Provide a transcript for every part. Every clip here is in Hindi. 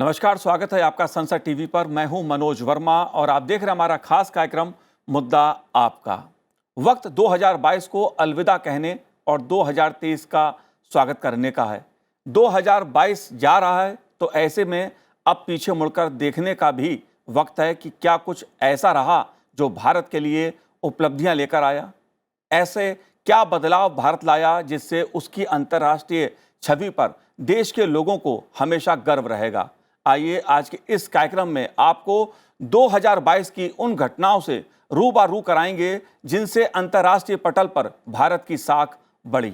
नमस्कार, स्वागत है आपका संसद टीवी पर। मैं हूं मनोज वर्मा और आप देख रहे हैं हमारा खास कार्यक्रम मुद्दा आपका। वक्त 2022 को अलविदा कहने और 2023 का स्वागत करने का है। 2022 जा रहा है तो ऐसे में अब पीछे मुड़कर देखने का भी वक्त है कि क्या कुछ ऐसा रहा जो भारत के लिए उपलब्धियां लेकर आया। ऐसे क्या बदलाव भारत लाया जिससे उसकी अंतर्राष्ट्रीय छवि पर देश के लोगों को हमेशा गर्व रहेगा। आइए आज के इस कार्यक्रम में आपको 2022 की उन घटनाओं से रूबरू कराएंगे जिनसे अंतर्राष्ट्रीय पटल पर भारत की साख बढ़ी।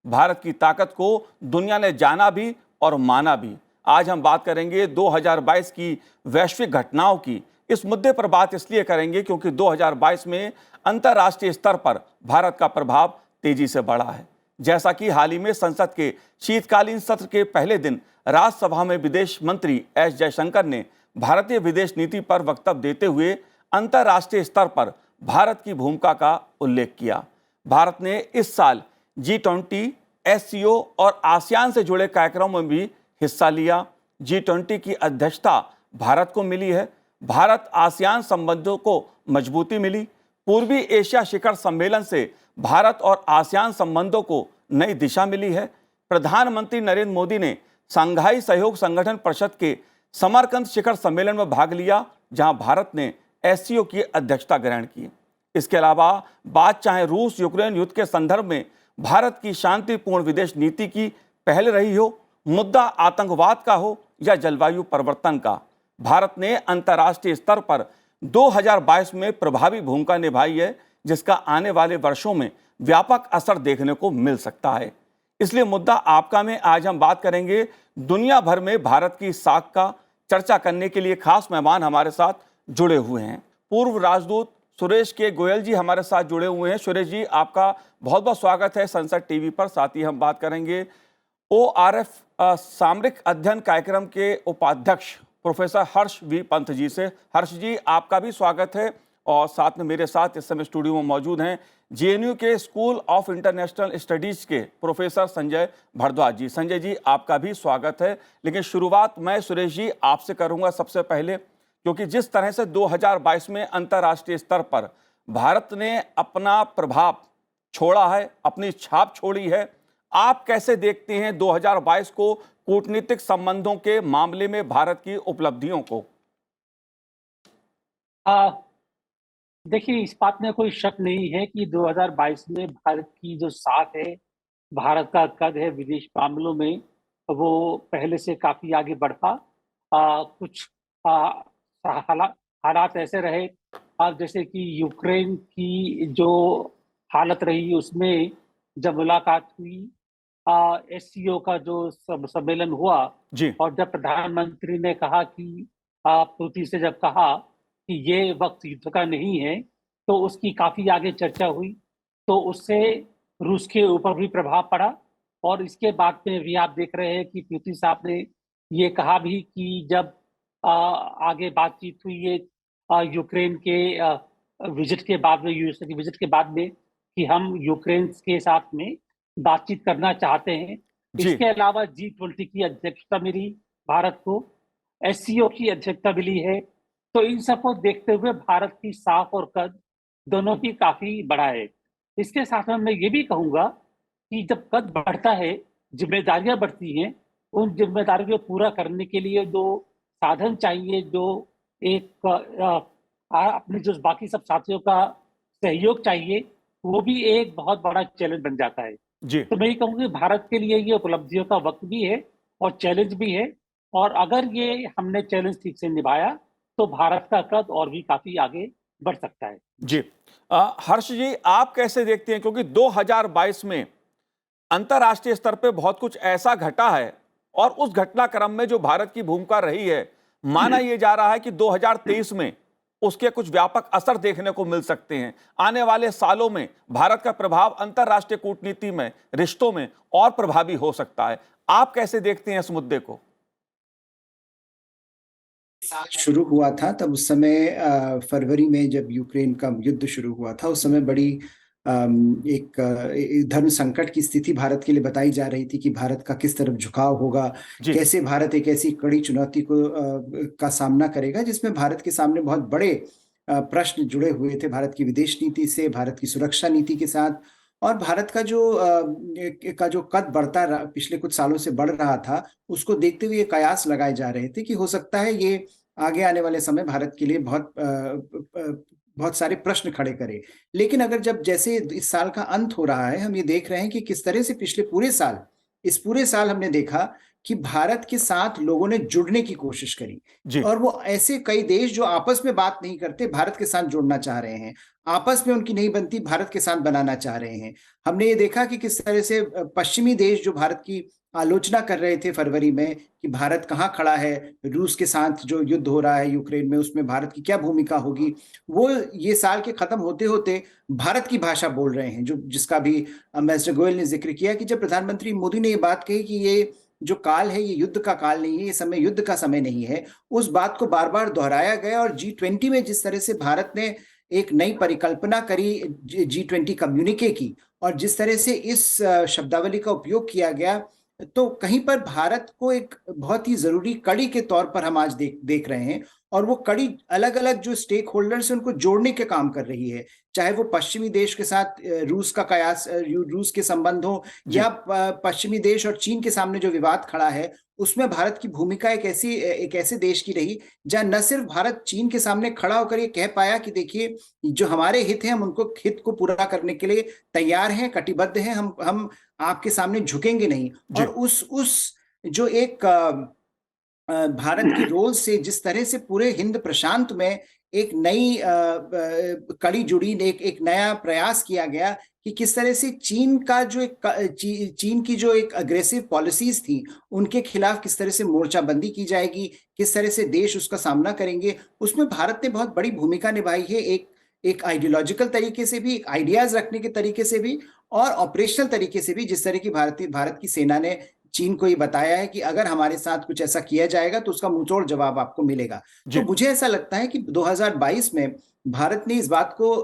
भारत की ताकत को दुनिया ने जाना भी और माना भी। आज हम बात करेंगे 2022 की वैश्विक घटनाओं की। इस मुद्दे पर बात इसलिए करेंगे क्योंकि 2022 में अंतर्राष्ट्रीय स्तर पर भारत का प्रभाव तेजी से बढ़ा है। जैसा कि हाल ही में संसद के शीतकालीन सत्र के पहले दिन राज्यसभा में विदेश मंत्री एस जयशंकर ने भारतीय विदेश नीति पर वक्तव्य देते हुए अंतर्राष्ट्रीय स्तर पर भारत की भूमिका का उल्लेख किया। भारत ने इस साल G20, SCO और आसियान से जुड़े कार्यक्रमों में भी हिस्सा लिया। G20 की अध्यक्षता भारत को मिली है। भारत आसियान संबंधों को मजबूती मिली। पूर्वी एशिया शिखर सम्मेलन से भारत और आसियान संबंधों को नई दिशा मिली है। प्रधानमंत्री नरेंद्र मोदी ने शंघाई सहयोग संगठन परिषद के समरकंद शिखर सम्मेलन में भाग लिया, जहां भारत ने SCO की अध्यक्षता ग्रहण की। इसके अलावा बात चाहे रूस यूक्रेन युद्ध के संदर्भ में भारत की शांतिपूर्ण विदेश नीति की पहल रही हो, मुद्दा आतंकवाद का हो या जलवायु परिवर्तन का, भारत ने अंतर्राष्ट्रीय स्तर पर 2022 में प्रभावी भूमिका निभाई है, जिसका आने वाले वर्षों में व्यापक असर देखने को मिल सकता है। इसलिए मुद्दा आपका में आज हम बात करेंगे दुनिया भर में भारत की साख का। चर्चा करने के लिए खास मेहमान हमारे साथ जुड़े हुए हैं। पूर्व राजदूत सुरेश के गोयल जी हमारे साथ जुड़े हुए हैं। सुरेश जी, आपका बहुत बहुत स्वागत है संसद टीवी पर। साथ ही हम बात करेंगे ORF सामरिक अध्ययन कार्यक्रम के उपाध्यक्ष professor Harsh we Pant ji से। हर्ष जी, आपका भी स्वागत है। और साथ में मेरे साथ इस समय स्टूडियो में मौजूद हैं JNU के स्कूल ऑफ इंटरनेशनल स्टडीज के प्रोफेसर संजय भारद्वाज जी। संजय जी, आपका भी स्वागत है। लेकिन शुरुआत मैं सुरेश जी आपसे करूंगा सबसे पहले, क्योंकि जिस तरह से 2022 में अंतर्राष्ट्रीय स्तर पर भारत ने अपना प्रभाव छोड़ा है, अपनी छाप छोड़ी है, आप कैसे देखते हैं 2022 को, कूटनीतिक संबंधों के मामले में भारत की उपलब्धियों को? देखिए, इस बात में कोई शक नहीं है कि 2022 में भारत की जो साख है, भारत का कद है विदेश मामलों में, वो पहले से काफ़ी आगे बढ़ा। कुछ हालात ऐसे रहे, जैसे कि यूक्रेन की जो हालत रही, उसमें जब मुलाकात हुई, SCO का जो सम्मेलन हुआ, जी और जब प्रधानमंत्री ने कहा कि पुतिन से जब कहा कि ये वक्त युद्ध का नहीं है, तो उसकी काफ़ी आगे चर्चा हुई। तो उससे रूस के ऊपर भी प्रभाव पड़ा, और इसके बाद में भी आप देख रहे हैं कि पुतिन साहब ने ये कहा भी कि जब आगे बातचीत हुई है यूक्रेन के विजिट के बाद में, यूएसए की विजिट के बाद में, कि हम यूक्रेन के साथ में बातचीत करना चाहते हैं। जी इसके अलावा G20 की अध्यक्षता मिली भारत को, SCO की अध्यक्षता मिली है। तो इन सबको देखते हुए भारत की साख और कद दोनों ही काफी बड़ा है। इसके साथ में मैं ये भी कहूंगा कि जब कद बढ़ता है, जिम्मेदारियां बढ़ती हैं, उन जिम्मेदारियों को पूरा करने के लिए जो साधन चाहिए, जो एक अपने जो बाकी सब साथियों का सहयोग चाहिए, वो भी एक बहुत बड़ा चैलेंज बन जाता है। जी तो मैं ये कहूँगी भारत के लिए ये उपलब्धियों का वक्त भी है और चैलेंज भी है, और अगर ये हमने चैलेंज ठीक से निभाया तो भारत का कद और भी काफी आगे बढ़ सकता है। जी हर्ष जी, आप कैसे देखते हैं, क्योंकि 2022 में अंतर्राष्ट्रीय स्तर पे बहुत कुछ ऐसा घटा है और उस घटनाक्रम में जो भारत की भूमिका रही है, माना यह जा रहा है कि 2023 में उसके कुछ व्यापक असर देखने को मिल सकते हैं। आने वाले सालों में भारत का प्रभाव अंतर्राष्ट्रीय कूटनीति में, रिश्तों में और प्रभावी हो सकता है। आप कैसे देखते हैं इस मुद्दे को? साल शुरू हुआ था तब उस समय फरवरी में जब यूक्रेन का युद्ध शुरू हुआ था, उस समय बड़ी एक धर्म संकट की स्थिति भारत के लिए बताई जा रही थी कि भारत का किस तरफ झुकाव होगा, जी कैसे भारत एक ऐसी कड़ी चुनौती का सामना करेगा जिसमें भारत के सामने बहुत बड़े प्रश्न जुड़े हुए थे, भारत की विदेश नीति से, भारत की सुरक्षा नीति के साथ। और भारत का जो कद पिछले कुछ सालों से बढ़ रहा था, उसको देखते हुए ये कयास लगाए जा रहे थे कि हो सकता है ये आगे आने वाले समय भारत के लिए बहुत सारे प्रश्न खड़े करे। लेकिन अगर जब जैसे इस साल का अंत हो रहा है, हम ये देख रहे हैं कि किस तरह से इस पूरे साल हमने देखा कि भारत के साथ लोगों ने जुड़ने की कोशिश करी। जी और वो ऐसे कई देश जो आपस में बात नहीं करते, भारत के साथ जुड़ना चाह रहे हैं, आपस में उनकी नहीं बनती, भारत के साथ बनाना चाह रहे हैं। हमने ये देखा कि किस तरह से पश्चिमी देश जो भारत की आलोचना कर रहे थे फरवरी में कि भारत कहाँ खड़ा है, रूस के साथ जो युद्ध हो रहा है यूक्रेन में, उसमें भारत की क्या भूमिका होगी, वो ये साल के खत्म होते होते भारत की भाषा बोल रहे हैं। जिसका भी एम्बेसडर गोयल ने जिक्र किया कि जब प्रधानमंत्री मोदी ने ये बात कही कि ये जो काल है ये युद्ध का काल नहीं है, ये समय युद्ध का समय नहीं है, उस बात को बार बार दोहराया गया। और G20 में जिस तरह से भारत ने एक नई परिकल्पना करी G20 कम्युनिके की, और जिस तरह से इस शब्दावली का उपयोग किया गया, तो कहीं पर भारत को एक बहुत ही जरूरी कड़ी के तौर पर हम आज देख रहे हैं। और वो कड़ी अलग अलग जो स्टेक होल्डर्स हैं उनको जोड़ने के काम कर रही है, चाहे वो पश्चिमी देश के साथ रूस का कयास, रूस के संबंध हो, जी या पश्चिमी देश और चीन के सामने जो विवाद खड़ा है, उसमें भारत की भूमिका एक ऐसे देश की रही जहां न सिर्फ भारत चीन के सामने खड़ा होकर ये कह पाया कि देखिए जो हमारे हित हैं हम उनको हित को पूरा करने के लिए तैयार हैं, कटिबद्ध हैं, हम आपके सामने झुकेंगे नहीं। जी और उस जो एक भारत की रोल से जिस तरह से पूरे हिंद प्रशांत में एक नई कड़ी जुड़ी, एक नया प्रयास किया गया कि किस तरह से चीन की जो एक अग्रेसिव पॉलिसीज थी उनके खिलाफ किस तरह से मोर्चाबंदी की जाएगी, किस तरह से देश उसका सामना करेंगे, उसमें भारत ने बहुत बड़ी भूमिका निभाई है। एक आइडियोलॉजिकल तरीके से भी, एक आइडियाज रखने के तरीके से भी, और ऑपरेशनल तरीके से भी, जिस तरह की भारत की सेना ने चीन को ये बताया है कि अगर हमारे साथ कुछ ऐसा किया जाएगा तो उसका मुंहतोड़ जवाब आपको मिलेगा। जी तो मुझे ऐसा लगता है कि 2022 में भारत ने इस बात को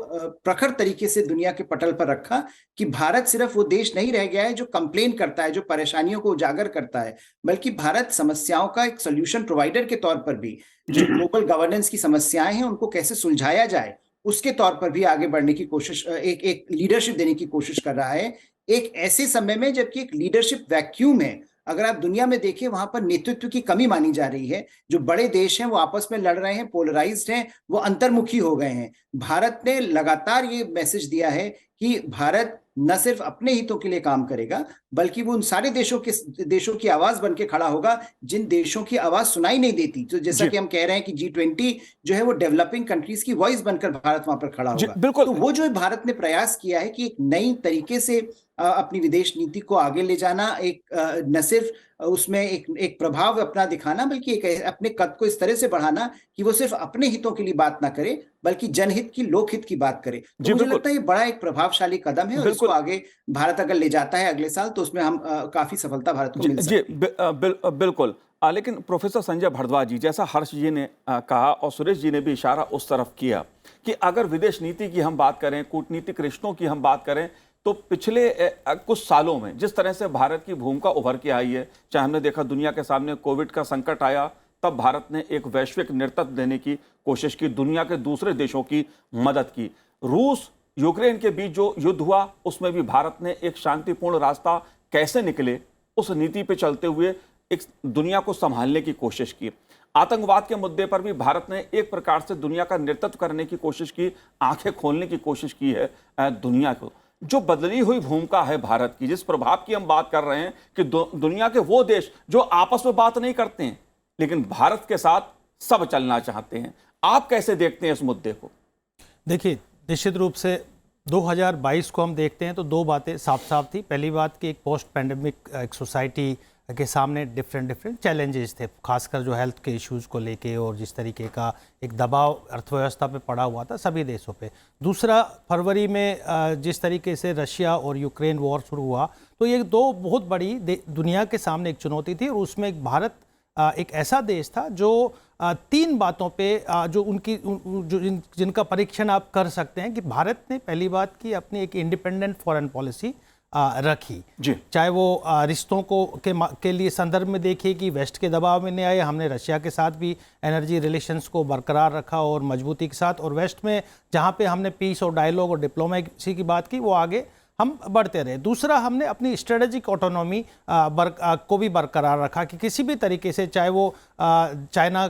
प्रखर तरीके से दुनिया के पटल पर रखा कि भारत सिर्फ वो देश नहीं रह गया है जो कंप्लेन करता है, जो परेशानियों को उजागर करता है, बल्कि भारत समस्याओं का एक सोल्यूशन प्रोवाइडर के तौर पर भी, जी जो ग्लोबल गवर्नेंस की समस्याएं हैं उनको कैसे सुलझाया जाए उसके तौर पर भी आगे बढ़ने की कोशिश, एक लीडरशिप देने की कोशिश कर रहा है। एक ऐसे समय में जबकि एक लीडरशिप वैक्यूम है, अगर आप दुनिया में देखें वहां पर नेतृत्व की कमी मानी जा रही है। जो बड़े देश हैं वो आपस में लड़ रहे हैं, पोलराइज्ड हैं, वो अंतर्मुखी हो गए हैं। भारत ने लगातार ये मैसेज दिया है कि भारत न सिर्फ अपने हितों के लिए काम करेगा, बल्कि वो उन सारे देशों की आवाज बन के खड़ा होगा जिन देशों की आवाज सुनाई नहीं देती। तो जैसा जी कि हम कह रहे हैं कि G20 जो है वो डेवलपिंग कंट्रीज की वॉइस बनकर भारत वहां पर खड़ा जी होगा। बिल्कुल तो वो जो भारत ने प्रयास किया है कि एक नई तरीके से अपनी विदेश नीति को आगे ले जाना, न सिर्फ उसमें एक प्रभाव अपना दिखाना, बल्कि एक अपने कद को इस तरह से बढ़ाना कि वो सिर्फ अपने हितों के लिए बात ना करे, बल्कि जनहित की, लोकहित की बात करे। तो जी मुझे बिल्कुल लगता है ये बड़ा एक प्रभावशाली कदम है, और इसको बिल्कुल आगे भारत अगर ले जाता है अगले साल तो उसमें हम काफी सफलता भारत को मिल सकती है। बिल्कुल लेकिन प्रोफेसर संजय भारद्वाज जी, जैसा हर्ष जी ने कहा और सुरेश जी ने भी इशारा उस तरफ किया कि अगर विदेश नीति की हम बात करें, कूटनीतिक रिश्तों की हम बात करें, तो पिछले कुछ सालों में जिस तरह से भारत की भूमिका उभर के आई है, चाहे हमने देखा दुनिया के सामने कोविड का संकट आया, तब भारत ने एक वैश्विक नेतृत्व देने की कोशिश की, दुनिया के दूसरे देशों की मदद की। रूस यूक्रेन के बीच जो युद्ध हुआ उसमें भी भारत ने एक शांतिपूर्ण रास्ता कैसे निकले उस नीति पे चलते हुए एक दुनिया को संभालने की कोशिश की। आतंकवाद के मुद्दे पर भी भारत ने एक प्रकार से दुनिया का नेतृत्व करने की कोशिश की, आंखें खोलने की कोशिश की है दुनिया को। जो बदली हुई भूमिका है भारत की, जिस प्रभाव की हम बात कर रहे हैं कि दुनिया के वो देश जो आपस में बात नहीं करते हैं लेकिन भारत के साथ सब चलना चाहते हैं, आप कैसे देखते हैं इस मुद्दे को? देखिए, निश्चित रूप से 2022 को हम देखते हैं तो दो बातें साफ साफ थी। पहली बात कि एक पोस्ट पैंडेमिक एक सोसाइटी के सामने डिफरेंट चैलेंजेस थे, खासकर जो हेल्थ के इश्यूज़ को लेके और जिस तरीके का एक दबाव अर्थव्यवस्था पे पड़ा हुआ था सभी देशों पे। दूसरा, फरवरी में जिस तरीके से रशिया और यूक्रेन वॉर शुरू हुआ, तो ये दो बहुत बड़ी दुनिया के सामने एक चुनौती थी, और उसमें भारत एक ऐसा देश था जो तीन बातों पे जो उनकी जिनका परीक्षण आप कर सकते हैं कि भारत ने पहली बात की अपनी एक इंडिपेंडेंट फॉरेन पॉलिसी रखी, जी। चाहे वो रिश्तों के लिए संदर्भ में देखिए कि वेस्ट के दबाव में नहीं आए, हमने रशिया के साथ भी एनर्जी रिलेशंस को बरकरार रखा और मजबूती के साथ, और वेस्ट में जहाँ पे हमने पीस और डायलॉग और डिप्लोमेसी की बात की वो आगे हम बढ़ते रहे। दूसरा, हमने अपनी स्ट्रेटेजिक ऑटोनॉमी को भी बरकरार रखा कि किसी भी तरीके से, चाहे वो चाइना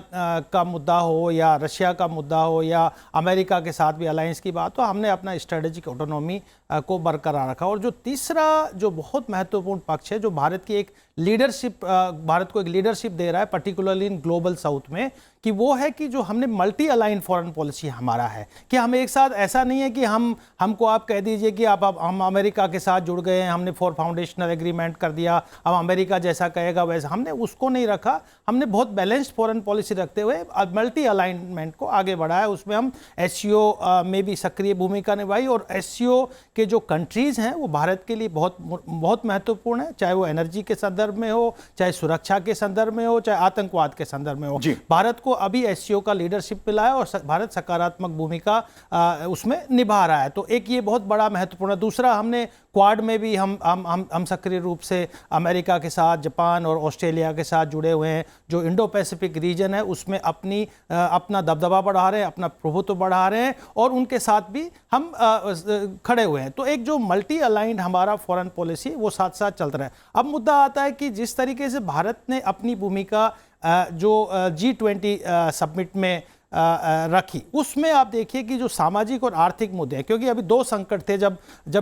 का मुद्दा हो या रशिया का मुद्दा हो या अमेरिका के साथ भी अलायंस की बात हो, हमने अपना स्ट्रेटेजिक ऑटोनॉमी को बरकरार रखा। और जो तीसरा जो बहुत महत्वपूर्ण पक्ष है, जो भारत की एक लीडरशिप, भारत को एक लीडरशिप दे रहा है पर्टिकुलरली इन ग्लोबल साउथ में, कि वो है कि जो हमने मल्टी अलाइन फॉरेन पॉलिसी हमारा है कि हम एक साथ, ऐसा नहीं है कि हमको आप कह दीजिए कि हम अमेरिका के साथ जुड़ गए हैं, हमने फॉर फाउंडेशनल एग्रीमेंट कर दिया, अब अमेरिका जैसा कहेगा वैसा, हमने उसको नहीं रखा। हमने बहुत बैलेंस्ड फॉरेन पॉलिसी रखते हुए मल्टी अलाइनमेंट को आगे बढ़ाया। उसमें हम एससीओ में भी सक्रिय भूमिका निभाई, और एससीओ के जो कंट्रीज़ हैं वो भारत के लिए बहुत बहुत महत्वपूर्ण है, चाहे वो एनर्जी के संदर्भ में हो, चाहे सुरक्षा के संदर्भ में हो, चाहे आतंकवाद के संदर्भ में हो। भारत को अभी एससीओ का लीडरशिप मिला है और भारत सकारात्मक भूमिका उसमें निभा रहा है, तो एक ये बहुत बड़ा महत्वपूर्ण है। दूसरा, हमने क्वाड में भी हम सक्रिय रूप से अमेरिका के साथ, जापान और ऑस्ट्रेलिया के साथ जुड़े हुए हैं। जो इंडो पैसिफिक रीजन है उसमें अपना दबदबा बढ़ा रहे हैं, अपना प्रभुत्व बढ़ा रहे हैं, और उनके साथ भी हम खड़े हुए हैं। तो एक जो मल्टी अलाइंड हमारा फॉरेन पॉलिसी वो साथ साथ चलता रहा है। अब मुद्दा आता है कि जिस तरीके से भारत ने अपनी भूमिका जो G20 समिट में रखी, उसमें आप देखिए कि जो सामाजिक और आर्थिक मुद्दे हैं, क्योंकि अभी दो संकट थे जब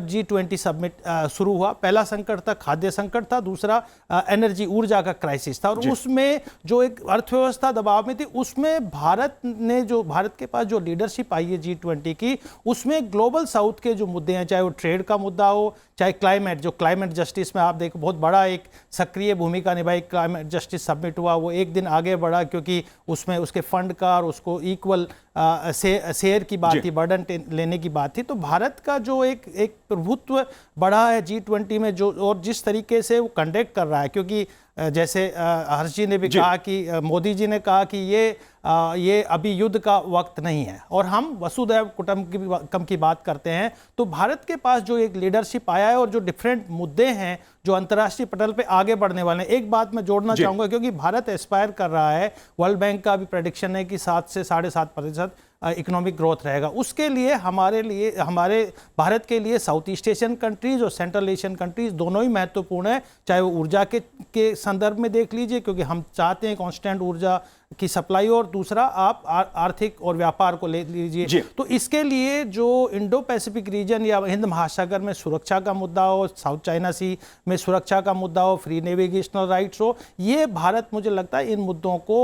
G20 समिट शुरू हुआ। पहला संकट था खाद्य संकट था, दूसरा एनर्जी ऊर्जा का क्राइसिस था, और उसमें जो एक अर्थव्यवस्था दबाव में थी, उसमें भारत के पास जो लीडरशिप आई है G20 की, उसमें ग्लोबल साउथ के जो मुद्दे हैं, चाहे वो ट्रेड का मुद्दा हो, चाहे क्लाइमेट जस्टिस में आप देखो बहुत बड़ा एक सक्रिय भूमिका निभाई। क्लाइमेट जस्टिस समिट हुआ, वो एक दिन आगे बढ़ा क्योंकि उसमें उसके फंड का और उसको इक्वल शेयर की बात थी, बर्डन लेने की बात थी। तो भारत का जो एक प्रभुत्व बढ़ा है G20 में, जो और जिस तरीके से वो कंडक्ट कर रहा है, क्योंकि जैसे हर्ष जी ने भी कहा कि मोदी जी ने कहा कि ये अभी युद्ध का वक्त नहीं है, और हम वसुधैव कुटुंबकम की बात करते हैं। तो भारत के पास जो एक लीडरशिप आया है और जो डिफरेंट मुद्दे हैं जो अंतर्राष्ट्रीय पटल पे आगे बढ़ने वाले हैं। एक बात मैं जोड़ना चाहूँगा, क्योंकि भारत एस्पायर कर रहा है, वर्ल्ड बैंक का भी प्रेडिक्शन है कि 7 से 7.5% इकोनॉमिक ग्रोथ रहेगा। उसके लिए हमारे भारत के लिए साउथ ईस्ट एशियन कंट्रीज और सेंट्रल एशियन कंट्रीज दोनों ही महत्वपूर्ण है, चाहे वो ऊर्जा के संदर्भ में देख लीजिए, क्योंकि हम चाहते हैं कांस्टेंट ऊर्जा की सप्लाई, और दूसरा आप आर्थिक और व्यापार को ले लीजिए। तो इसके लिए जो इंडो पैसिफिक रीजन या हिंद महासागर में सुरक्षा का मुद्दा हो, साउथ चाइना सी में सुरक्षा का मुद्दा हो, फ्री नेविगेशनल राइट्स हो, ये भारत मुझे लगता है इन मुद्दों को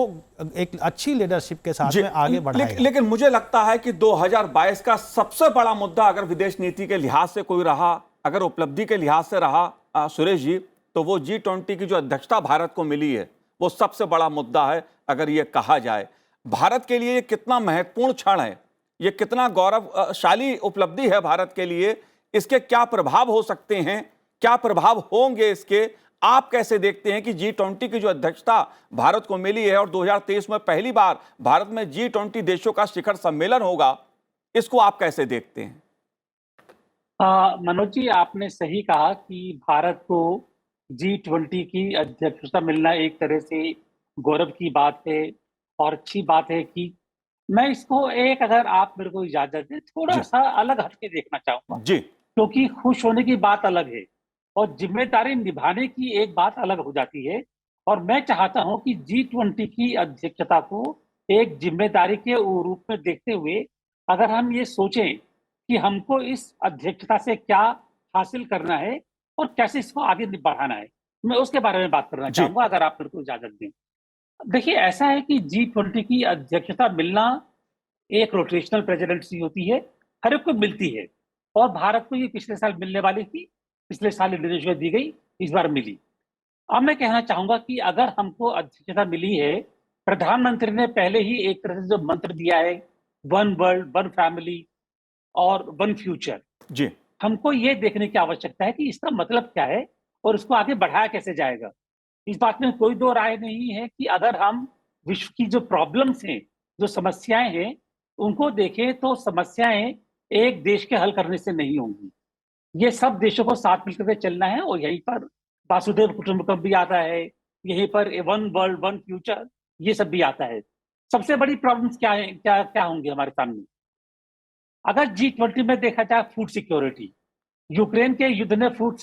एक अच्छी लीडरशिप के साथ में आगे बढ़ाएगा। लेकिन मुझे लगता है कि 2022 का सबसे बड़ा मुद्दा अगर विदेश नीति के लिहाज से कोई रहा, अगर उपलब्धि के लिहाज से रहा सुरेश जी, तो वो G20 की जो अध्यक्षता भारत को मिली है वो सबसे बड़ा मुद्दा है। अगर ये कहा जाए भारत के लिए ये कितना महत्वपूर्ण क्षण है, ये कितना गौरवशाली उपलब्धि है भारत के लिए, इसके क्या प्रभाव हो सकते हैं, क्या प्रभाव होंगे इसके, आप कैसे देखते हैं कि G20 की जो अध्यक्षता भारत को मिली है और 2023 में पहली बार भारत में G20 देशों का शिखर सम्मेलन होगा, इसको आप कैसे देखते हैं? मनोज जी, आपने सही कहा कि भारत को G20 की अध्यक्षता मिलना एक तरह से गौरव की बात है और अच्छी बात है। कि मैं इसको अगर आप मेरे को इजाजत दें, थोड़ा सा अलग हटके देखना चाहूंगा जी, क्योंकि खुश होने की बात अलग है और जिम्मेदारी निभाने की एक बात अलग हो जाती है। और मैं चाहता हूं कि G20 की अध्यक्षता को एक जिम्मेदारी के रूप में देखते हुए अगर हम ये सोचें कि हमको इस अध्यक्षता से क्या हासिल करना है और कैसे इसको आगे बढ़ाना है, मैं उसके बारे में बात करना चाहूंगा, अगर आप मेरे को इजाजत दें। देखिए, ऐसा है कि G20 की अध्यक्षता मिलना एक रोटेशनल प्रेसिडेंसी होती है, हर एक को मिलती है, और भारत को ये पिछले साल मिलने वाली थी, पिछले साल इंडोनेशिया दी गई, इस बार मिली। अब मैं कहना चाहूंगा कि अगर हमको अध्यक्षता मिली है, प्रधानमंत्री ने पहले ही एक तरह से जो मंत्र दिया है, वन वर्ल्ड वन फैमिली और वन फ्यूचर, जी, हमको ये देखने की आवश्यकता है कि इसका मतलब क्या है और इसको आगे बढ़ाया कैसे जाएगा। इस बात में कोई दो राय नहीं है कि अगर हम विश्व की जो प्रॉब्लम्स हैं, जो समस्याएं हैं, उनको देखें तो समस्याएं एक देश के हल करने से नहीं होंगी। ये सब देशों को साथ मिलकर के चलना है और यहीं पर वासुदेव कुटुंबकम भी आता है, यहीं पर वन वर्ल्ड वन फ्यूचर ये सब भी आता है। सबसे बड़ी प्रॉब्लम्स क्या है, क्या क्या होंगी हमारे सामने? अगर G20 में देखा जाए फूड सिक्योरिटी, यूक्रेन के युद्ध ने फूड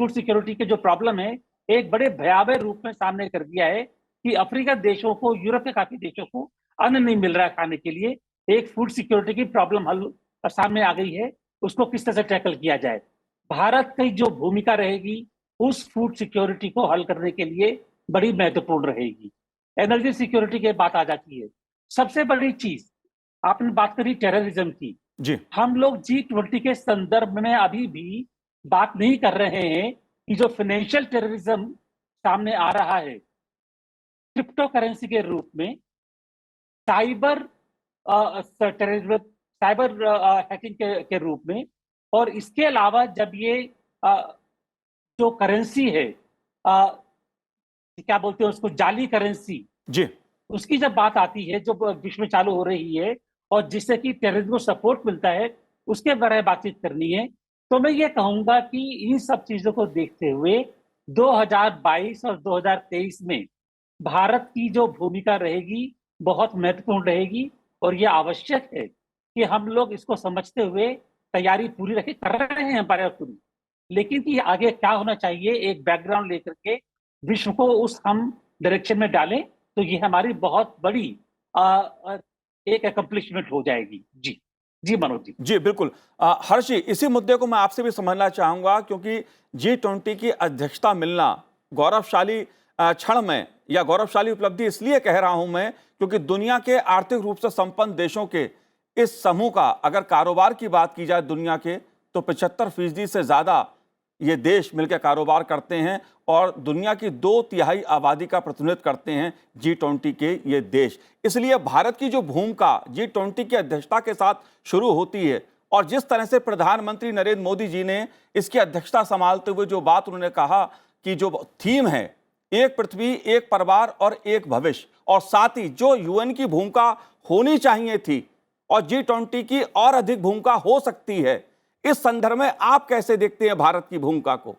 सिक्योरिटी के जो प्रॉब्लम है एक बड़े भयावह रूप में सामने कर दिया है कि अफ्रीका देशों को, यूरोप के काफी देशों को अन्न नहीं मिल रहा है खाने के लिए। एक फूड सिक्योरिटी की प्रॉब्लम हल सामने आ गई है, उसको किस तरह से टैकल किया जाए। भारत की जो भूमिका रहेगी उस फूड सिक्योरिटी को हल करने के लिए बड़ी महत्वपूर्ण रहेगी। एनर्जी सिक्योरिटी की बात आ जाती है। सबसे बड़ी चीज आपने बात करी टेररिज्म की। जी हम लोग G20 के संदर्भ में अभी भी बात नहीं कर रहे हैं कि जो फाइनेंशियल टेररिज्म सामने आ रहा है क्रिप्टो करेंसी के रूप में, साइबर टेररिज्म, साइबर हैकिंग के रूप में, और इसके अलावा जब ये जो करेंसी है, क्या बोलते हैं उसको, जाली करेंसी, जी उसकी जब बात आती है जो विश्व में चालू हो रही है और जिससे कि टेररिज्म को सपोर्ट मिलता है, उसके बारे में बातचीत करनी है। तो मैं ये कहूंगा कि इन सब चीजों को देखते हुए 2022 और 2023 में भारत की जो भूमिका रहेगी बहुत महत्वपूर्ण रहेगी और ये आवश्यक है कि हम लोग इसको समझते हुए तैयारी पूरी रखें। कर रहे हैं हमारे पूरी, लेकिन कि आगे क्या होना चाहिए एक बैकग्राउंड लेकर के विश्व को उस हम डायरेक्शन में डालें, तो ये हमारी बहुत बड़ी एक अकम्प्लिशमेंट हो जाएगी। जी जी मनोज जी। जी बिल्कुल। हर्ष जी, इसी मुद्दे को मैं आपसे भी समझना चाहूंगा, क्योंकि G20 की अध्यक्षता मिलना गौरवशाली क्षण में, या गौरवशाली उपलब्धि इसलिए कह रहा हूं मैं क्योंकि दुनिया के आर्थिक रूप से संपन्न देशों के इस समूह का अगर कारोबार की बात की जाए दुनिया के, तो 75% से ज्यादा ये देश मिलकर कारोबार करते हैं और दुनिया की 2/3 आबादी का प्रतिनिधित्व करते हैं G20 के ये देश। इसलिए भारत की जो भूमिका G20 की अध्यक्षता के साथ शुरू होती है, और जिस तरह से प्रधानमंत्री नरेंद्र मोदी जी ने इसकी अध्यक्षता संभालते हुए जो बात उन्होंने कहा कि जो थीम है एक पृथ्वी, एक परिवार और एक भविष्य, और साथ ही जो UN की भूमिका होनी चाहिए थी और G20 की और अधिक भूमिका हो सकती है, इस संदर्भ में आप कैसे देखते हैं भारत की भूमिका को?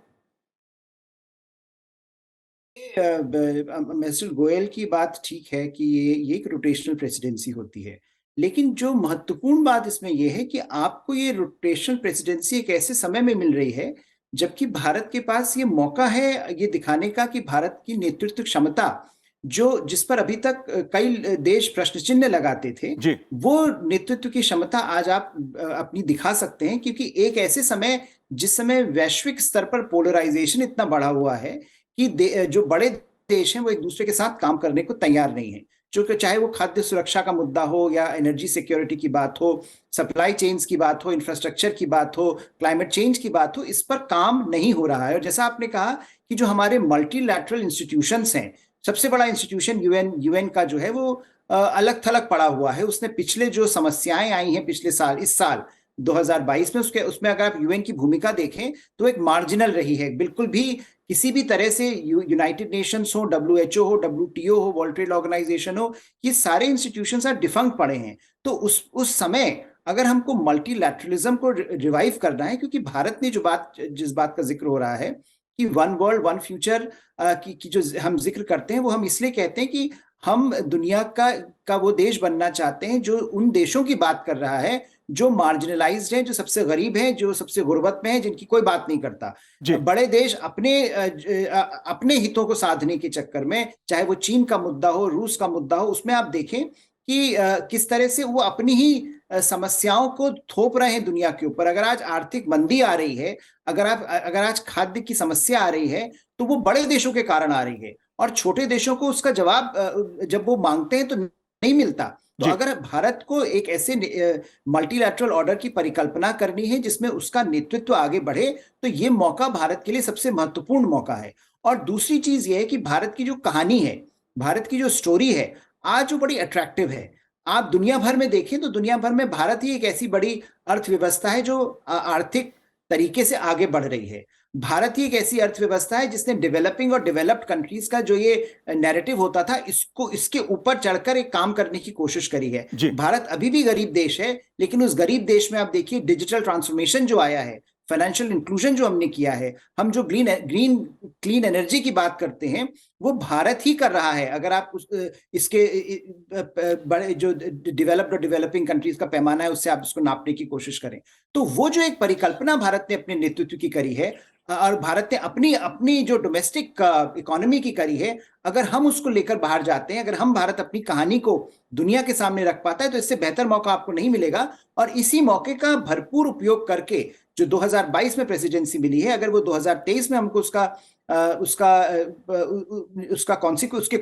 मिस्टर गोयल की बात ठीक है कि ये एक रोटेशनल प्रेसिडेंसी होती है, लेकिन जो महत्वपूर्ण बात इसमें यह है कि आपको ये रोटेशनल प्रेसिडेंसी एक ऐसे समय में मिल रही है जबकि भारत के पास ये मौका है ये दिखाने का कि भारत की नेतृत्व क्षमता, जो जिस पर अभी तक कई देश प्रश्न चिन्ह लगाते थे, जी वो नेतृत्व की क्षमता आज आप अपनी दिखा सकते हैं। क्योंकि एक ऐसे समय जिस समय वैश्विक स्तर पर पोलराइजेशन इतना बढ़ा हुआ है कि जो बड़े देश हैं वो एक दूसरे के साथ काम करने को तैयार नहीं है, जो कि चाहे वो खाद्य सुरक्षा का मुद्दा हो या एनर्जी सिक्योरिटी की बात हो, सप्लाई चेन्स की बात हो, इंफ्रास्ट्रक्चर की बात हो, क्लाइमेट चेंज की बात हो, इस पर काम नहीं हो रहा है। और जैसा आपने कहा कि जो हमारे मल्टीलैटरल इंस्टीट्यूशंस हैं, सबसे बड़ा इंस्टीट्यूशन यूएन का जो है वो अलग थलग पड़ा हुआ है। उसने पिछले जो समस्याएं आई हैं पिछले साल, इस साल 2022 में, उसमें अगर आप यूएन की भूमिका देखें तो एक मार्जिनल रही है। बिल्कुल भी किसी भी तरह से यूनाइटेड नेशंस हो, WHO हो, WTO हो, वर्ल्ड ट्रेड ऑर्गेनाइजेशन हो, ये सारे इंस्टीट्यूशंस आज डिफंक्ट पड़े हैं। तो उस समय अगर हमको मल्टीलैटरलिज्म को रिवाइव करना है, क्योंकि भारत ने जिस बात का जिक्र हो रहा है कि वन वर्ल्ड वन फ्यूचर की जो हम जिक्र करते हैं, वो हम इसलिए कहते हैं कि हम दुनिया का वो देश बनना चाहते हैं जो उन देशों की बात कर रहा है जो मार्जिनलाइज्ड हैं, जो सबसे गरीब हैं, जो सबसे गुर्बत में हैं, जिनकी कोई बात नहीं करता। बड़े देश अपने हितों को साधने के चक्कर में, चाहे वो चीन का मुद्दा हो, रूस का मुद्दा हो, उसमें आप देखें कि किस तरह से वो अपनी ही समस्याओं को थोप रहे हैं दुनिया के ऊपर। अगर आज आर्थिक मंदी आ रही है, अगर आज खाद्य की समस्या आ रही है, तो वो बड़े देशों के कारण आ रही है और छोटे देशों को उसका जवाब जब वो मांगते हैं तो नहीं मिलता। तो अगर भारत को एक ऐसे मल्टीलैटरल ऑर्डर की परिकल्पना करनी है जिसमें उसका नेतृत्व आगे बढ़े, तो ये मौका भारत के लिए सबसे महत्वपूर्ण मौका है। और दूसरी चीज ये है कि भारत की जो कहानी है, भारत की जो स्टोरी है, आज वो बड़ी अट्रैक्टिव है। आप दुनिया भर में देखें तो दुनिया भर में भारत ही एक ऐसी बड़ी अर्थव्यवस्था है जो आर्थिक तरीके से आगे बढ़ रही है। भारत ही एक ऐसी अर्थव्यवस्था है जिसने डेवलपिंग और डेवलप्ड कंट्रीज का जो ये नैरेटिव होता था, इसको इसके ऊपर चढ़कर एक काम करने की कोशिश करी है। भारत अभी भी गरीब देश है, लेकिन उस गरीब देश में आप देखिए डिजिटल ट्रांसफॉर्मेशन जो आया है, फाइनेंशियल इंक्लूजन जो हमने किया है, हम जो क्लीन एनर्जी की बात करते हैं वो भारत ही कर रहा है। अगर आप इसके बड़े जो डेवलप्ड और डेवलपिंग कंट्रीज का पैमाना है उससे आप इसको नापने की कोशिश करें, तो वो जो एक परिकल्पना भारत ने अपने नेतृत्व की करी है और भारत ने अपनी जो डोमेस्टिक इकोनॉमी की करी है, अगर हम उसको लेकर बाहर जाते हैं, अगर हम भारत अपनी कहानी को दुनिया के सामने रख पाता है, तो इससे बेहतर मौका आपको नहीं मिलेगा। और इसी मौके का भरपूर उपयोग करके जो 2022 में प्रेसिडेंसी मिली है, अगर वो 2023 में हमको उसके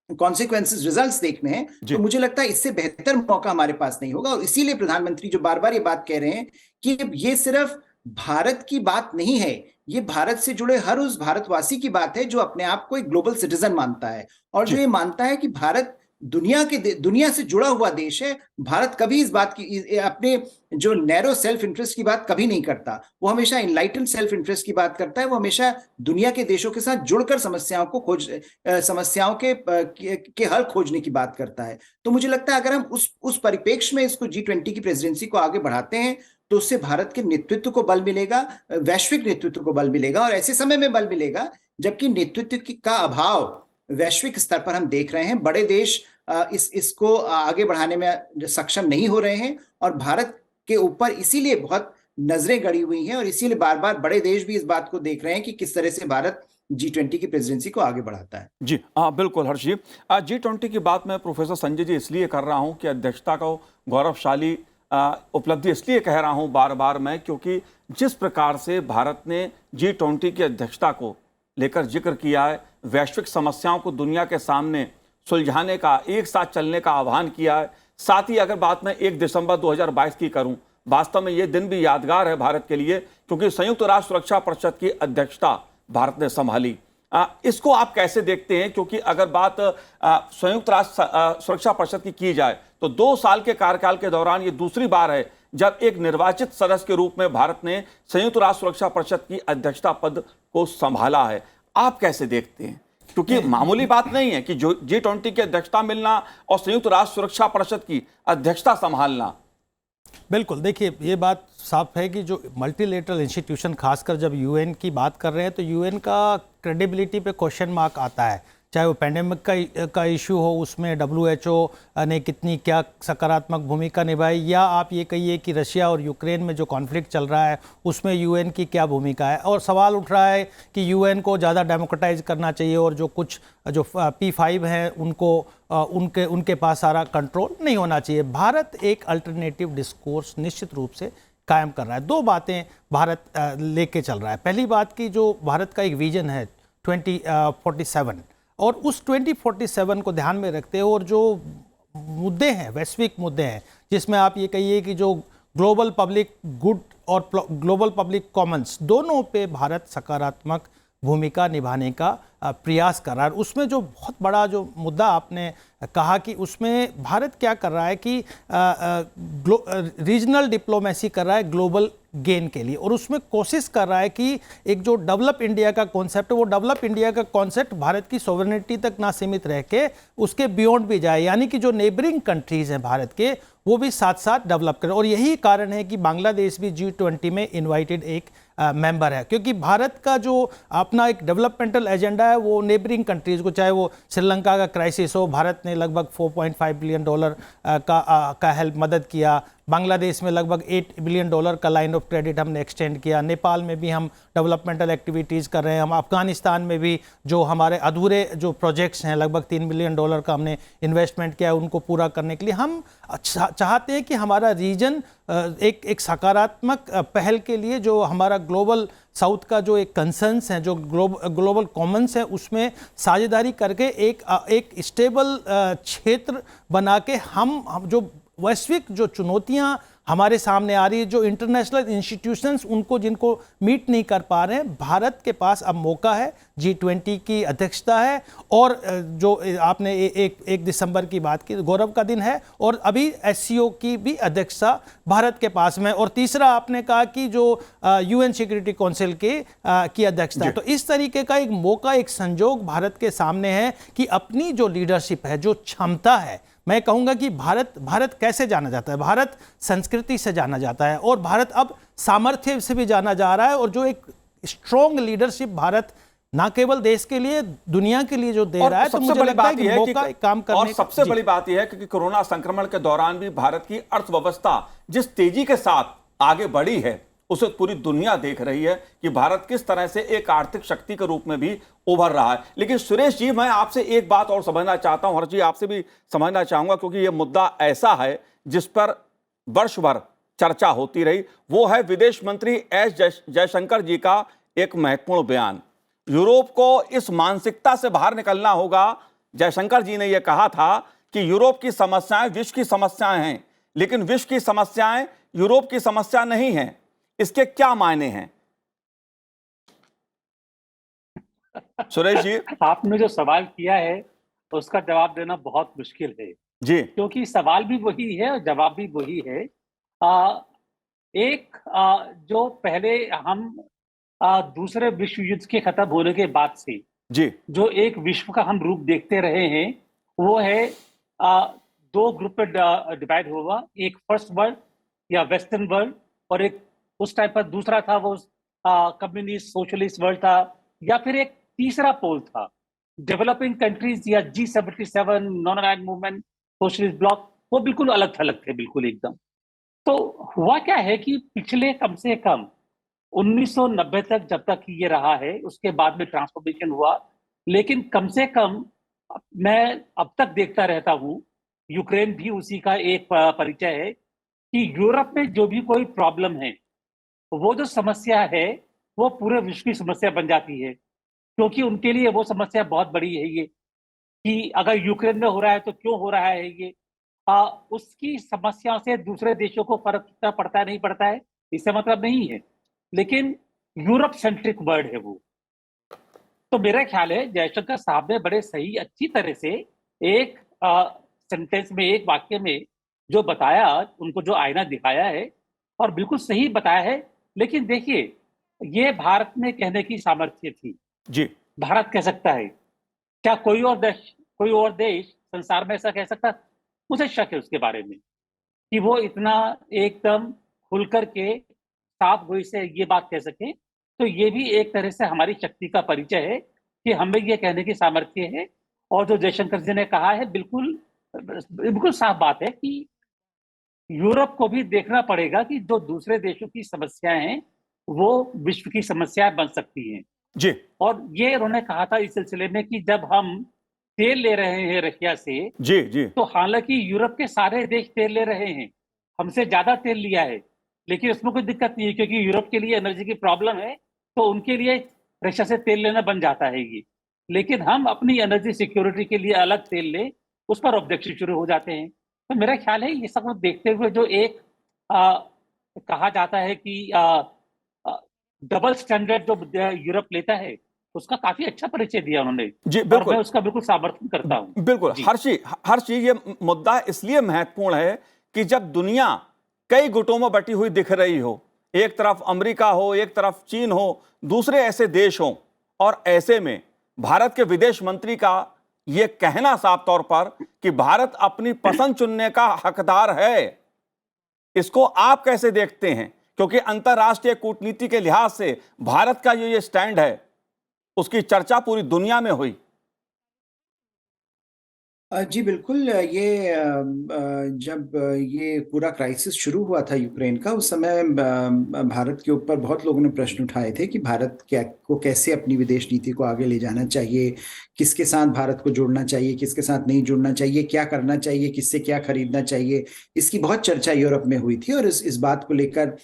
कॉन्सिक्वेंसेस रिजल्ट्स देखने हैं, तो मुझे लगता है इससे बेहतर मौका हमारे पास नहीं होगा। और इसीलिए प्रधानमंत्री जो बार बार ये बात कह रहे हैं कि ये सिर्फ भारत की बात नहीं है, ये भारत से जुड़े हर उस भारतवासी की बात है जो अपने आप को एक ग्लोबल सिटीजन मानता है और जो ये मानता है कि भारत दुनिया से जुड़ा हुआ देश है। भारत कभी इस बात की, अपने जो नैरो सेल्फ इंटरेस्ट की बात कभी नहीं करता, वो हमेशा इनलाइटन सेल्फ इंटरेस्ट की बात करता है। वो हमेशा दुनिया के देशों के साथ जुड़कर समस्याओं के हल खोजने की बात करता है। तो मुझे लगता है अगर हम उस परिप्रेक्ष्य में इसको G20 की प्रेसिडेंसी को आगे बढ़ाते हैं, तो उससे भारत के नेतृत्व को बल मिलेगा, वैश्विक नेतृत्व को बल मिलेगा, और ऐसे समय में बल मिलेगा जबकि नेतृत्व का अभाव वैश्विक स्तर पर हम देख रहे हैं। बड़े देश इसको आगे बढ़ाने में सक्षम नहीं हो रहे हैं और भारत के ऊपर इसीलिए बहुत नजरें गड़ी हुई हैं, और इसीलिए बार बार बड़े देश भी इस बात को देख रहे हैं कि किस तरह से भारत G20 की प्रेसिडेंसी को आगे बढ़ाता है। जी बिल्कुल हर्ष जी। G20 की बात मैं प्रोफेसर संजय जी इसलिए कर रहा हूं कि अध्यक्षता को गौरवशाली उपलब्धि इसलिए कह रहा हूं बार बार मैं, क्योंकि जिस प्रकार से भारत ने G20 की अध्यक्षता को लेकर जिक्र किया है, वैश्विक समस्याओं को दुनिया के सामने सुलझाने का, एक साथ चलने का आह्वान किया है। साथ ही अगर बात मैं 1 दिसंबर 2022 की करूं, वास्तव में ये दिन भी यादगार है भारत के लिए, क्योंकि संयुक्त राष्ट्र सुरक्षा परिषद की अध्यक्षता भारत ने संभाली। इसको आप कैसे देखते हैं? क्योंकि अगर बात संयुक्त राष्ट्र सुरक्षा परिषद की जाए तो 2 साल के कार्यकाल के दौरान ये दूसरी बार है जब एक निर्वाचित सदस्य के रूप में भारत ने संयुक्त राष्ट्र सुरक्षा परिषद की अध्यक्षता पद को संभाला है। आप कैसे देखते हैं? क्योंकि मामूली बात नहीं है कि जो G20 की अध्यक्षता मिलना और संयुक्त राष्ट्र सुरक्षा परिषद की अध्यक्षता संभालना। बिल्कुल, देखिए ये बात साफ है कि जो मल्टीलेटरल इंस्टीट्यूशन, खासकर जब यूएन की बात कर रहे हैं तो यूएन का क्रेडिबिलिटी पे क्वेश्चन मार्क आता है। चाहे वो पैंडेमिक का इशू हो, उसमें WHO ने कितनी क्या सकारात्मक भूमिका निभाई, या आप ये कहिए कि रशिया और यूक्रेन में जो कॉन्फ्लिक्ट चल रहा है उसमें यूएन की क्या भूमिका है। और सवाल उठ रहा है कि यूएन को ज़्यादा डेमोक्रेटाइज करना चाहिए और जो P5 हैं उनके पास सारा कंट्रोल नहीं होना चाहिए। भारत एक अल्टरनेटिव डिस्कोर्स निश्चित रूप से कायम कर रहा है। 2 बातें भारत लेके चल रहा है। पहली बात कि जो भारत का एक विजन है 2047, और उस 2047 को ध्यान में रखते हुए और जो मुद्दे हैं, वैश्विक मुद्दे हैं, जिसमें आप ये कहिए कि जो ग्लोबल पब्लिक गुड और ग्लोबल पब्लिक कॉमन्स, दोनों पे भारत सकारात्मक भूमिका निभाने का प्रयास कर रहा है। उसमें जो बहुत बड़ा जो मुद्दा आपने कहा कि उसमें भारत क्या कर रहा है कि रीजनल डिप्लोमेसी कर रहा है ग्लोबल गेन के लिए, और उसमें कोशिश कर रहा है कि एक जो डेवलप इंडिया का कॉन्सेप्ट है, वो डेवलप इंडिया का कॉन्सेप्ट भारत की सॉवरेनिटी तक ना सीमित रह के उसके बियॉन्ड भी जाए, यानी कि जो नेबरिंग कंट्रीज हैं भारत के वो भी साथ साथ डेवलप करें। और यही कारण है कि बांग्लादेश भी G20 में इन्वाइटेड एक मेंबर है, क्योंकि भारत का जो अपना एक डेवलपमेंटल एजेंडा है वो नेबरिंग कंट्रीज़ को, चाहे वो श्रीलंका का क्राइसिस हो, भारत ने लगभग $4.5 बिलियन का हेल्प मदद किया, बांग्लादेश में लगभग $8 बिलियन का लाइन ऑफ क्रेडिट हमने एक्सटेंड किया, नेपाल में भी हम डेवलपमेंटल एक्टिविटीज़ कर रहे हैं, हम अफगानिस्तान में भी जो हमारे अधूरे जो प्रोजेक्ट्स हैं लगभग $3 बिलियन का हमने इन्वेस्टमेंट किया है, उनको पूरा करने के लिए हम चाहते हैं कि हमारा रीजन एक सकारात्मक पहल के लिए जो हमारा ग्लोबल साउथ का जो एक कंसर्न्स हैं, जो ग्लोबल कॉमन्स हैं, उसमें साझेदारी करके एक स्टेबल क्षेत्र बना के हम जो वैश्विक जो चुनौतियां हमारे सामने आ रही है, जो इंटरनेशनल इंस्टीट्यूशंस उनको जिनको मीट नहीं कर पा रहे हैं, भारत के पास अब मौका है। G20 की अध्यक्षता है और जो आपने एक दिसंबर की बात की, गौरव का दिन है, और अभी SCO की भी अध्यक्षता भारत के पास में, और तीसरा आपने कहा कि जो UN सिक्योरिटी काउंसिल की अध्यक्षता है। तो इस तरीके का एक मौका, एक संजोग भारत के सामने है कि अपनी जो लीडरशिप है, जो क्षमता है, मैं कहूंगा कि भारत कैसे जाना जाता है, भारत संस्कृति से जाना जाता है, और भारत अब सामर्थ्य से भी जाना जा रहा है। और जो एक स्ट्रॉन्ग लीडरशिप भारत ना केवल देश के लिए, दुनिया के लिए जो दे रहा है, तो मुझे लगता है कि मौका काम करने और सबसे बड़ी बात यह है कि कोरोना संक्रमण के दौरान भी भारत की अर्थव्यवस्था जिस तेजी के साथ आगे बढ़ी है, उसे पूरी दुनिया देख रही है कि भारत किस तरह से एक आर्थिक शक्ति के रूप में भी उभर रहा है। लेकिन सुरेश जी, मैं आपसे एक बात और समझना चाहता हूं, हर्ष जी आपसे भी समझना चाहूंगा, क्योंकि यह मुद्दा ऐसा है जिस पर वर्ष भर चर्चा होती रही। वो है विदेश मंत्री एस जयशंकर जी का एक महत्वपूर्ण बयान। यूरोप को इस मानसिकता से बाहर निकलना होगा। जयशंकर जी ने यह कहा था कि यूरोप की समस्याएं विश्व की समस्याएं हैं, लेकिन विश्व की समस्याएं यूरोप की समस्या नहीं हैं। इसके क्या मायने हैं सुरेश जी? आपने जो सवाल किया है उसका जवाब देना बहुत मुश्किल है जी, क्योंकि सवाल भी वही है और जवाब भी वही है। जो पहले हम दूसरे विश्व युद्ध के खत्म होने के बाद से जी, जो एक विश्व का हम रूप देखते रहे हैं, वो है दो ग्रुप में डिवाइड हुआ, एक फर्स्ट वर्ल्ड या वेस्टर्न वर्ल्ड, और एक उस टाइम पर दूसरा था वो कम्युनिस्ट सोशलिस्ट वर्ल्ड था, या फिर एक तीसरा पोल था डेवलपिंग कंट्रीज या G77 non aligned movement socialist block. वो बिल्कुल अलग थलग थे, बिल्कुल एकदम। तो हुआ क्या है कि पिछले कम से कम 1990 तक जब तक ये रहा है, उसके बाद में ट्रांसफॉर्मेशन हुआ, लेकिन कम से कम मैं अब तक देखता रहता हूँ, यूक्रेन भी उसी का एक परिचय है कि यूरोप में जो भी कोई प्रॉब्लम है, वो जो समस्या है वो पूरे विश्व की समस्या बन जाती है, क्योंकि उनके लिए वो समस्या बहुत बड़ी है ये कि अगर यूक्रेन में हो रहा है तो क्यों हो रहा है ये। उसकी समस्याओं से दूसरे देशों को फर्क कितना पड़ता है नहीं पड़ता है इससे मतलब नहीं है, लेकिन यूरोप सेंट्रिक वर्ड है वो। तो मेरा ख्याल है जयशंकर साहब ने बड़े सही अच्छी तरह से एक सेंटेंस में, एक वाक्य में जो बताया, उनको जो आईना दिखाया है और बिल्कुल सही बताया है। लेकिन देखिए, ये भारत में कहने की सामर्थ्य थी जी, भारत कह सकता है, क्या कोई और देश संसार में ऐसा कह सकता? मुझे शक है उसके बारे में कि वो इतना एकदम खुलकर के साफ गोई से ये बात कह सके। तो ये भी एक तरह से हमारी शक्ति का परिचय है कि हमें ये कहने की सामर्थ्य है। और जो जयशंकर जी ने कहा है, बिल्कुल बिल्कुल साफ बात है कि यूरोप को भी देखना पड़ेगा कि जो दूसरे देशों की समस्याएं हैं वो विश्व की समस्याएं बन सकती हैं। जी, और ये उन्होंने कहा था इस सिलसिले में कि जब हम तेल ले रहे हैं रशिया से, जी, जी, तो हालांकि यूरोप के सारे देश तेल ले रहे हैं, हमसे ज्यादा तेल लिया है, लेकिन उसमें कोई दिक्कत नहीं है क्योंकि यूरोप के लिए एनर्जी की प्रॉब्लम है, तो उनके लिए रशिया से तेल लेना बन जाता है ये। लेकिन हम अपनी एनर्जी सिक्योरिटी के लिए अलग तेल ले, उस पर ऑब्जेक्शन शुरू हो जाते हैं। तो मेरा ख्याल है ये सब कुछ देखते हुए जो एक कहा जाता है कि डबल स्टैंडर्ड जो यूरोप लेता है, उसका काफी अच्छा परिचय दिया उन्होंने। जी, और बिल्कुल मैं उसका बिल्कुल समर्थन करता हूँ। बिल्कुल। जी। हर्षी, ये मुद्दा इसलिए महत्वपूर्ण है कि जब दुनिया कई गुटों में बटी हुई दिख रही हो, एक तरफ अमेरिका हो, एक तरफ चीन हो, दूसरे ऐसे देश हों, और ऐसे में भारत के विदेश मंत्री का यह कहना साफ तौर पर कि भारत अपनी पसंद चुनने का हकदार है, इसको आप कैसे देखते हैं? क्योंकि अंतर्राष्ट्रीय कूटनीति के लिहाज से भारत का ये स्टैंड है, उसकी चर्चा पूरी दुनिया में हुई। जी बिल्कुल। ये जब ये पूरा क्राइसिस शुरू हुआ था यूक्रेन का, उस समय भारत के ऊपर बहुत लोगों ने प्रश्न उठाए थे कि भारत को कैसे अपनी विदेश नीति को आगे ले जाना चाहिए, किसके साथ भारत को जुड़ना चाहिए, किसके साथ नहीं जुड़ना चाहिए, क्या करना चाहिए, किससे क्या खरीदना चाहिए। इसकी बहुत चर्चा यूरोप में हुई थी और इस बात को लेकर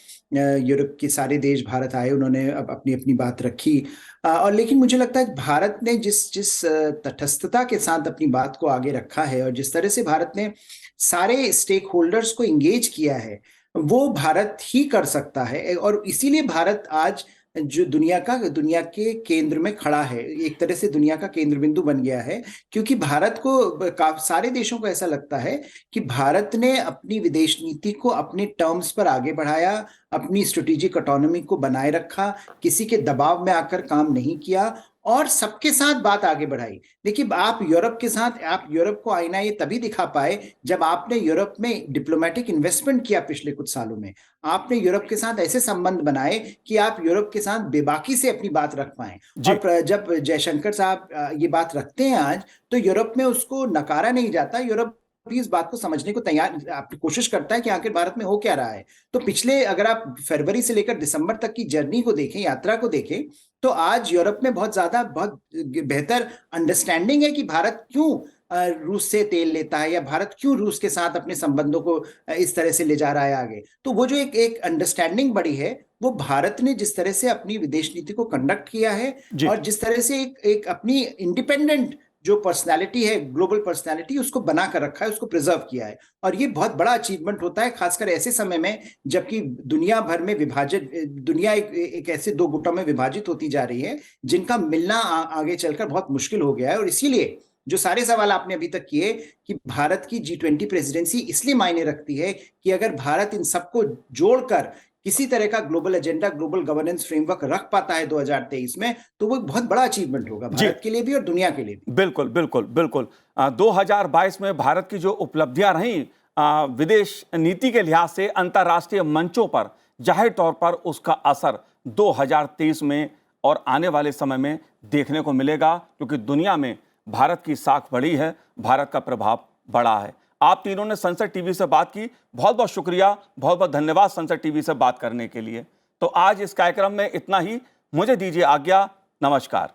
यूरोप के सारे देश भारत आए, उन्होंने अपनी अपनी बात रखी। और लेकिन मुझे लगता है भारत ने जिस तटस्थता के साथ अपनी बात को आगे रखा है और जिस तरह से भारत ने सारे स्टेक होल्डर्स को इंगेज किया है, वो भारत ही कर सकता है। और इसीलिए भारत आज जो दुनिया के केंद्र में खड़ा है, एक तरह से दुनिया का केंद्र बिंदु बन गया है, क्योंकि भारत को सारे देशों को ऐसा लगता है कि भारत ने अपनी विदेश नीति को अपने टर्म्स पर आगे बढ़ाया, अपनी स्ट्रेटेजिक ऑटोनॉमी को बनाए रखा, किसी के दबाव में आकर काम नहीं किया और सबके साथ बात आगे बढ़ाई। देखिए, आप यूरोप को आईना ये तभी दिखा पाए जब आपने यूरोप में डिप्लोमेटिक इन्वेस्टमेंट किया। पिछले कुछ सालों में आपने यूरोप के साथ ऐसे संबंध बनाए कि आप यूरोप के साथ बेबाकी से अपनी बात रख पाए। और जब जयशंकर साहब ये बात रखते हैं आज, तो यूरोप में उसको नकारा नहीं जाता। यूरोप भी इस बात को समझने को कोशिश करता है कि आखिर भारत में हो क्या रहा है। तो पिछले, अगर आप फरवरी से लेकर दिसंबर तक की जर्नी को देखें, यात्रा को देखें, तो आज यूरोप में बहुत बेहतर अंडरस्टैंडिंग है कि भारत क्यों रूस से तेल लेता है, या भारत क्यों रूस के साथ अपने संबंधों को इस तरह से ले जा रहा है आगे। तो वो जो एक अंडरस्टैंडिंग बड़ी है, वो भारत ने जिस तरह से अपनी विदेश नीति को कंडक्ट किया है और जिस तरह से एक अपनी इंडिपेंडेंट जो पर्सनालिटी है, ग्लोबल पर्सनालिटी, उसको बना कर रखा है, उसको प्रिजर्व किया है। और ये बहुत बड़ा अचीवमेंट होता है, खासकर ऐसे समय में जबकि दुनिया भर में दुनिया एक ऐसे दो गुटों में विभाजित होती जा रही है जिनका मिलना आगे चलकर बहुत मुश्किल हो गया है। और इसीलिए जो सारे सवाल आपने अभी तक किए कि भारत की G20 प्रेसिडेंसी इसलिए मायने रखती है कि अगर भारत इन सबको जोड़कर किसी तरह का global agenda, global governance framework रख पाता है 2023 में, तो वो बहुत बड़ा अचीवमेंट होगा भारत के लिए भी और दुनिया के लिए भी। बिल्कुल बिल्कुल बिल्कुल। 2022 में भारत की जो उपलब्धियां रहीं विदेश नीति के लिहाज से अंतर्राष्ट्रीय मंचों पर, जाहिर तौर पर उसका असर 2023 में और आने वाले समय में देखने को मिलेगा, क्योंकि दुनिया में भारत की साख बड़ी है, भारत का प्रभाव बड़ा है। आप तीनों ने संसद टीवी से बात की, बहुत बहुत शुक्रिया, बहुत बहुत धन्यवाद संसद टीवी से बात करने के लिए। तो आज इस कार्यक्रम में इतना ही, मुझे दीजिए आज्ञा, नमस्कार।